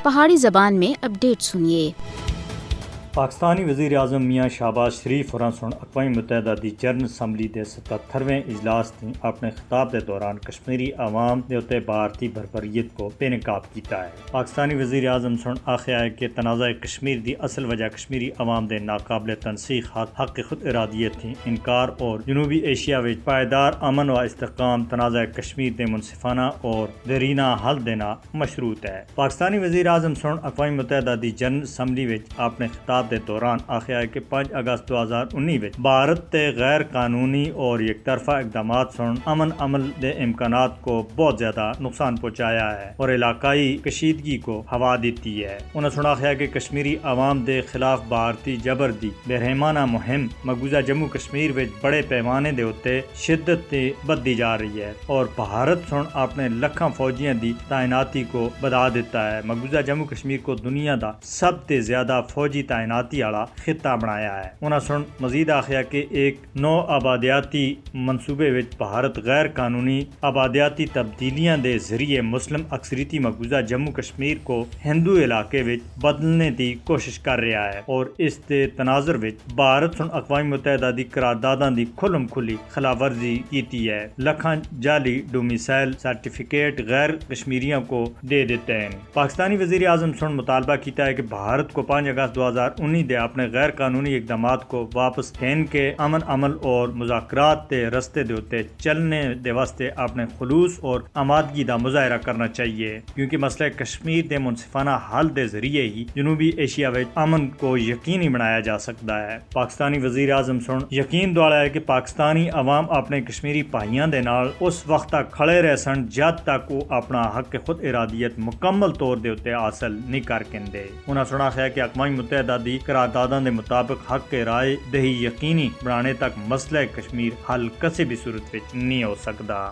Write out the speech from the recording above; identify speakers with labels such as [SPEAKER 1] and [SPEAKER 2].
[SPEAKER 1] پہاڑی زبان میں اپڈیٹ سنیے۔
[SPEAKER 2] پاکستانی وزیر اعظم میاں شہباز شریف ہوراں سن اقوام متحدہ دی جنرل اسمبلی دے 77ویں اجلاس تھی اپنے خطاب دے دوران کشمیری عوام دے اتے بھارتی بربریت کو بے نقاب کیتا ہے۔ پاکستانی وزیر اعظم سن آخیا ہے کہ تنازع کشمیر دی اصل وجہ کشمیری عوام دے ناقابل تنسیق حق خود ارادیت تھی انکار اور جنوبی ایشیا وچ پائیدار امن و استحکام تنازع کشمیر دے منصفانہ اور دیرینہ حل دینا مشروط ہے۔ پاکستانی وزیر اعظم سن اقوام متحدہ دی جنرل اسمبلی وچ اپنے خطاب دے دوران آخیا ہے کہ 5 اگست 2019 وچ بھارت تے غیر قانونی اور یک طرفہ اقدامات سن امن عمل دے امکانات کو بہت زیادہ نقصان پہنچایا ہے اور علاقائی کشیدگی کو ہوا دیتی ہے۔ انہوں نے آخیا کہ کشمیری عوام دے خلاف بھارتی جبر دی بے رحمانہ مہم مقبوضہ جموں کشمیر وچ بڑے پیمانے دے اتے شدت تے بدی جا رہی ہے اور بھارت سن اپنے لکھاں فوجیاں دی تعیناتی کو بڑھا دیتا ہے۔ مقبوضہ جموں کشمیر کو دنیا دا سب تے زیادہ فوجی تعیناتی والا خطہ بنایا ہے۔ انہاں سن مزید آخیا کہ ایک نو آبادیاتی منصوبے وچ بھارت غیر قانونی آبادیاتی تبدیلیاں دے ذریعے مسلم اکثریتی مقبوضہ جموں کشمیر کو ہندو علاقے وچ بدلنے دی کوشش کر رہا ہے اور اس دے تناظر وچ بھارت سن اقوام متحدہ دی قرارداداں دی کھلم کھلی خلاف ورزی کیتی ہے۔ لکھاں جعلی ڈومیسائل سرٹیفکیٹ غیر کشمیریوں کو دے دیتے ہیں۔ پاکستانی وزیر اعظم سن مطالبہ کیتا ہے کہ بھارت کو 5 اگست 2019 دے اپنے غیر قانونی اقدامات کو واپس کھین کے امن عمل اور مذاکرات دے رستے دے اتے چلنے دے واسطے اپنے خلوص اور آمادگی دا مظاہرہ کرنا چاہیے، کیونکہ مسئلہ کشمیر دے منصفانہ حل دے ذریعے ہی جنوبی ایشیا وچ امن کو یقینی بنایا جا سکتا ہے۔ پاکستانی وزیر اعظم سن یقین دوایا ہے کہ پاکستانی عوام اپنے کشمیری بھائیاں دے نال اس وقت تک کھڑے رہ سن جد تک وہ اپنا حق خود ارادیت مکمل طور دے اتے حاصل نہیں کر کندے۔ انہاں سنا ہے کہ اقوام متحدہ دی قرارداداں دے مطابق حق رائے دہی یقینی بنانے تک مسئلہ کشمیر حل کسی بھی صورت وچ نہیں ہو سکدا۔